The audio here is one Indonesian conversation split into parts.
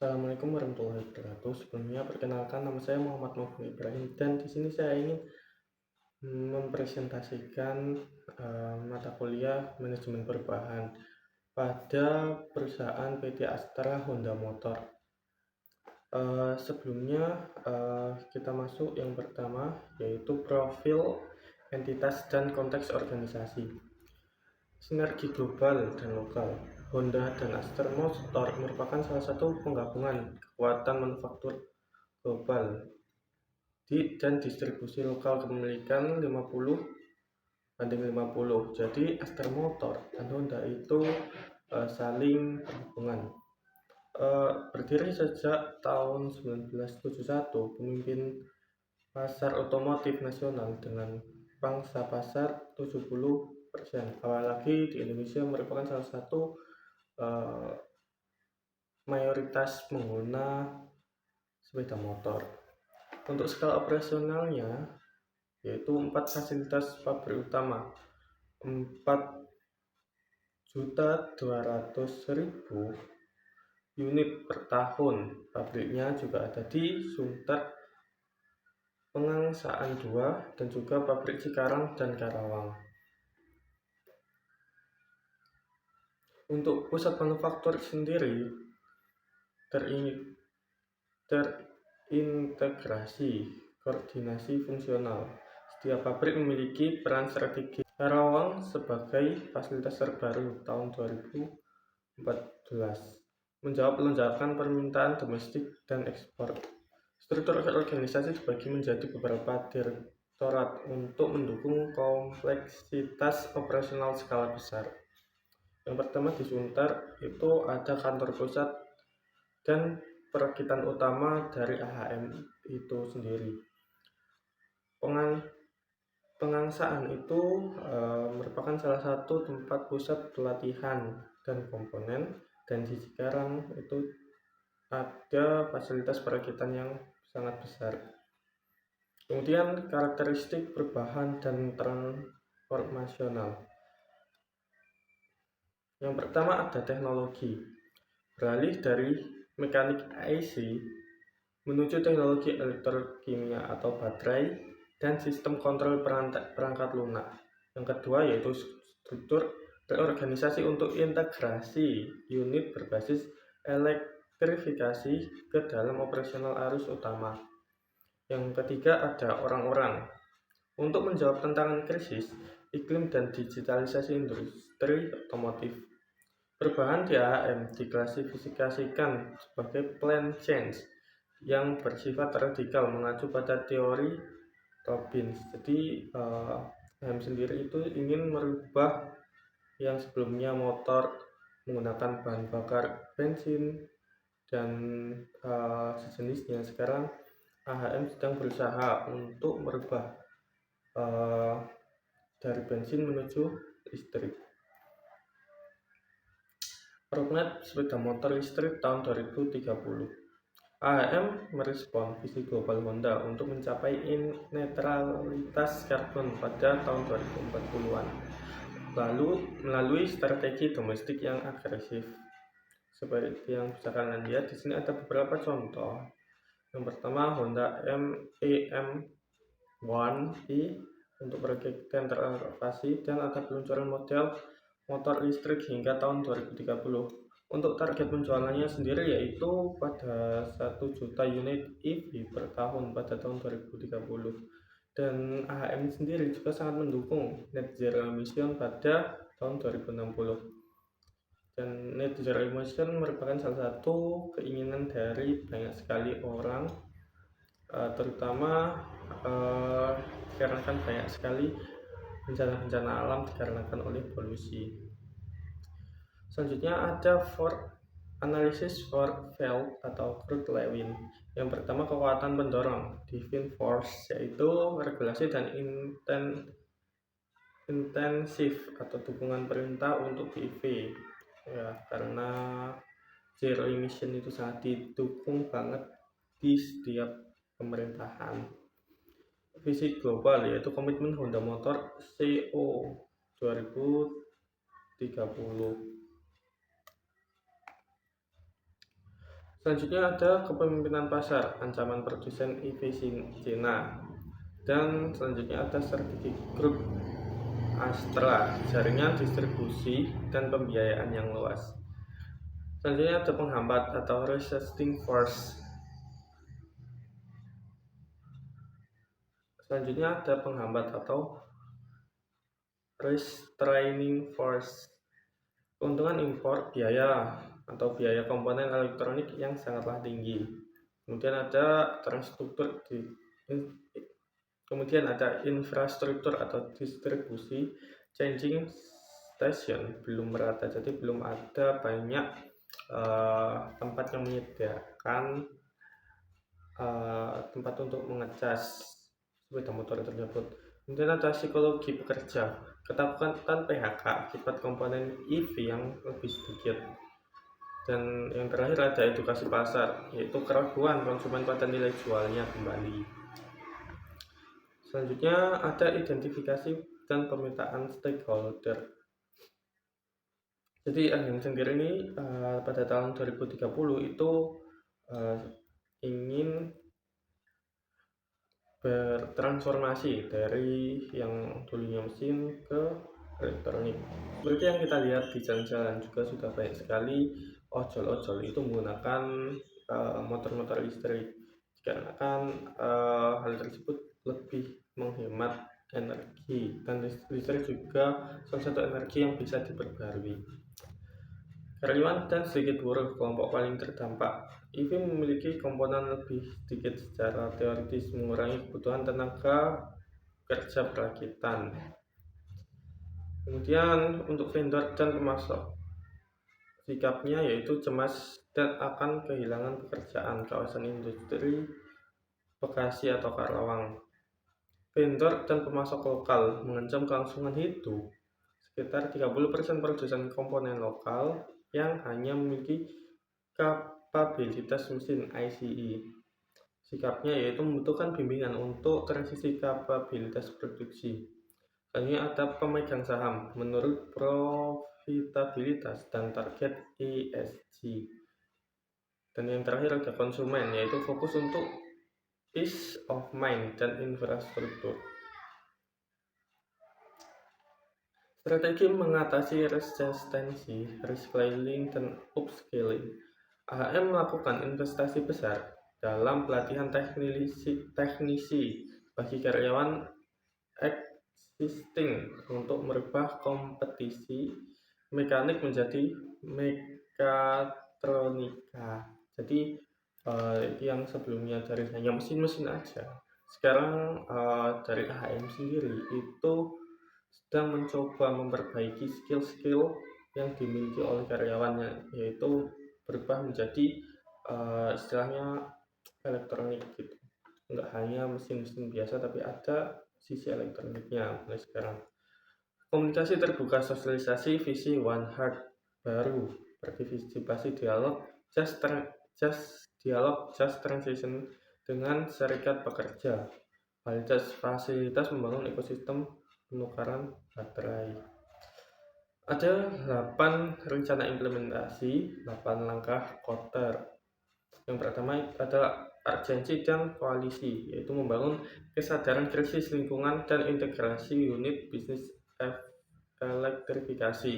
Assalamualaikum warahmatullahi wabarakatuh. Sebelumnya perkenalkan, nama saya Muhammad Nofri Ibrahim dan di sini saya ingin mempresentasikan mata kuliah manajemen perubahan pada perusahaan PT Astra Honda Motor. Sebelumnya kita masuk yang pertama, yaitu profil entitas dan konteks organisasi. Sinergi global dan lokal. Honda dan Astra Motor merupakan salah satu penggabungan kekuatan manufaktur global dan distribusi lokal kepemilikan 50-50. Jadi Astra Motor dan Honda itu saling berhubungan. Berdiri sejak tahun 1971, pemimpin pasar otomotif nasional dengan pangsa pasar 70%. Apalagi di Indonesia merupakan salah satu mayoritas pengguna sepeda motor. Untuk skala operasionalnya yaitu 4 fasilitas pabrik utama, 4.200.000 unit per tahun. Pabriknya juga ada di Sunter, Pengangsaan 2, dan juga pabrik Cikarang dan Karawang. Untuk pusat manufaktur sendiri terintegrasi koordinasi fungsional. Setiap pabrik memiliki peran strategis. Karawang sebagai fasilitas terbaru tahun 2014 menjawab lonjakan permintaan domestik dan ekspor. Struktur organisasi dibagi menjadi beberapa direktorat untuk mendukung kompleksitas operasional skala besar. Yang pertama di Sunter itu ada kantor pusat dan perakitan utama dari AHM itu sendiri. Pengangsaan itu merupakan salah satu tempat pusat pelatihan dan komponen, dan di Cikarang itu ada fasilitas perakitan yang sangat besar. Kemudian karakteristik perubahan dan transformasional. Yang pertama ada teknologi. Beralih dari mekanik IC menuju teknologi elektrokimia atau baterai dan sistem kontrol perangkat lunak. Yang kedua yaitu struktur reorganisasi untuk integrasi unit berbasis elektrifikasi ke dalam operasional arus utama. Yang ketiga ada orang-orang. Untuk menjawab tantangan krisis iklim dan digitalisasi industri otomotif, perubahan di AHM diklasifikasikan sebagai plan change yang bersifat radikal mengacu pada teori Robbins. Jadi AHM sendiri itu ingin merubah yang sebelumnya motor menggunakan bahan bakar bensin dan sejenisnya. Sekarang AHM sedang berusaha untuk merubah dari bensin menuju listrik. Roadmap sepeda motor listrik tahun 2030. AHM merespon visi global Honda untuk mencapai netralitas karbon pada tahun 2040-an, lalu melalui strategi domestik yang agresif. Seperti yang bisa kalian lihat di sini ada beberapa contoh. Yang pertama Honda EM1i untuk perakitan teratasi, dan ada peluncuran model motor listrik hingga tahun 2030. Untuk target penjualannya sendiri yaitu pada 1 juta unit EV per tahun pada tahun 2030. Dan AHM sendiri juga sangat mendukung net zero emission pada tahun 2060. Dan net zero emission merupakan salah satu keinginan dari banyak sekali orang, terutama dikarenakan banyak sekali bencana-bencana alam dikarenakan oleh polusi. Selanjutnya ada analysis for fault atau Krug-Lewin. Yang pertama kekuatan pendorong, driving force, yaitu regulasi dan intensif atau dukungan perintah untuk BEV. Ya, karena zero emission itu sangat didukung banget di setiap pemerintahan. Visi global yaitu komitmen Honda Motor CO 2030. Selanjutnya ada kepemimpinan pasar, ancaman produsen EV Cina. Dan selanjutnya ada strategi grup Astra, jaringan distribusi dan pembiayaan yang luas. Selanjutnya ada penghambat atau resisting force. Selanjutnya ada penghambat atau restraining force. Keuntungan impor biaya atau biaya komponen elektronik yang sangatlah tinggi. Kemudian ada kemudian ada infrastruktur atau distribusi charging station belum merata, jadi belum ada banyak tempat yang menyediakan tempat untuk mengecas sepeda motor tersebut. Kemudian ada psikologi pekerja, ketakutan PHK akibat komponen EV yang lebih sedikit. Dan yang terakhir ada edukasi pasar, yaitu keraguan konsumen pada nilai jualnya kembali. Selanjutnya ada identifikasi dan pemetaan stakeholder. Jadi Agen sendiri ini pada tahun 2030 itu ingin bertransformasi dari yang dulunya mesin ke elektronik. Seperti yang kita lihat di jalan-jalan juga sudah banyak sekali ojol-ojol itu menggunakan motor-motor listrik, dikarenakan hal tersebut lebih menghemat energi, dan listrik juga salah satu energi yang bisa diperbarui. Karyawan dan sedikit buruh kelompok paling terdampak. EV memiliki komponen lebih sedikit secara teoritis, mengurangi kebutuhan tenaga kerja perakitan. Kemudian untuk vendor dan pemasok, sikapnya yaitu cemas dan akan kehilangan pekerjaan kawasan industri Bekasi atau Karawang. Vendor dan pemasok lokal mengancam kelangsungan hidup. Sekitar 30% produsen komponen lokal yang hanya memiliki kapabilitas mesin ICE. Sikapnya yaitu membutuhkan bimbingan untuk transisi kapabilitas produksi. Selanjutnya ada pemegang saham menurut profitabilitas dan target ESG. Dan yang terakhir ada konsumen, yaitu fokus untuk peace of mind dan infrastruktur. Strategi mengatasi resistensi, reskilling, dan upscaling. AHM melakukan investasi besar dalam pelatihan teknisi bagi karyawan existing untuk merubah kompetisi mekanik menjadi mekatronika. Jadi yang sebelumnya dari hanya mesin-mesin aja, sekarang dari AHM sendiri itu sedang mencoba memperbaiki skill-skill yang dimiliki oleh karyawannya, yaitu berubah menjadi istilahnya elektronik gitu. Enggak hanya mesin-mesin biasa, tapi ada sisi elektroniknya mulai sekarang. Komunikasi terbuka, sosialisasi visi One Heart baru, partisipasi dialog, just transition dengan serikat pekerja, fasilitas membangun ekosistem penukaran baterai. Ada 8 rencana implementasi, 8 langkah Kotter. Yang pertama adalah urgensi dan koalisi, yaitu membangun kesadaran krisis lingkungan dan integrasi unit bisnis elektrifikasi.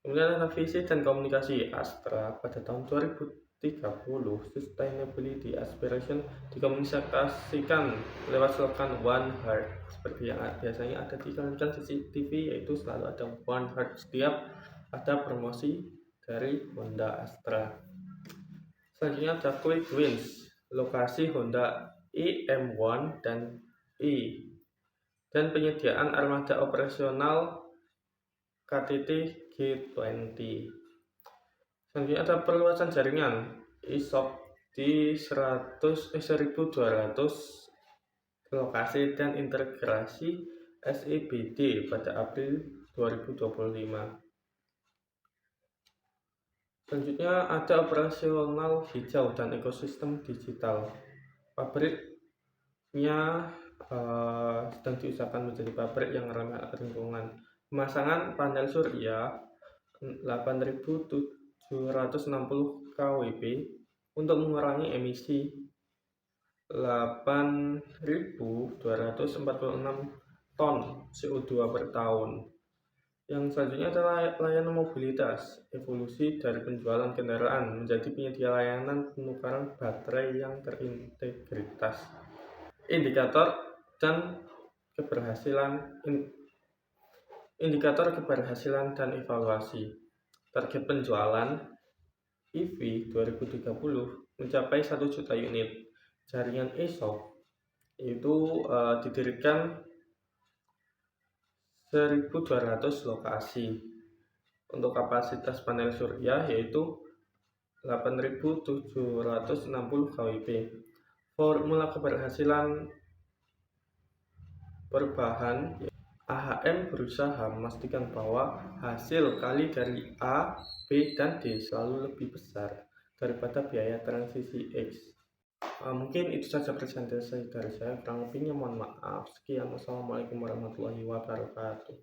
Kemudian ada visi dan komunikasi Astra pada tahun 2030, sustainability aspiration dikomunikasikan lewat slogan One Heart, seperti yang biasanya ada di iklan CCTV, yaitu selalu ada One Heart setiap ada promosi dari Honda Astra. Selanjutnya ada quick wins, lokasi Honda IM1 dan I, dan penyediaan armada operasional KTT G20. Selanjutnya ada perluasan jaringan ISOP di 1200 lokasi dan integrasi SIBD pada April 2025. Selanjutnya ada operasional hijau dan ekosistem digital. Pabriknya sedang diusahakan menjadi pabrik yang ramah lingkungan. Pemasangan panel surya 8.760 kW untuk mengurangi emisi 8.246 ton CO2 per tahun. Yang selanjutnya adalah layanan mobilitas, evolusi dari penjualan kendaraan menjadi penyedia layanan penukaran baterai yang terintegritas. Indikator dan keberhasilan dan evaluasi. Target penjualan EV 2030 mencapai 1 juta unit. Jaringan ESOC itu didirikan 1.200 lokasi. Untuk kapasitas panel surya yaitu 8.760 kWp. Formula keberhasilan perubahan AHM berusaha memastikan bahwa hasil kali dari A, B, dan D selalu lebih besar daripada biaya transisi X. Mungkin itu saja presentasi dari saya. Kurang lebihnya mohon maaf. Sekian. Wassalamualaikum warahmatullahi wabarakatuh.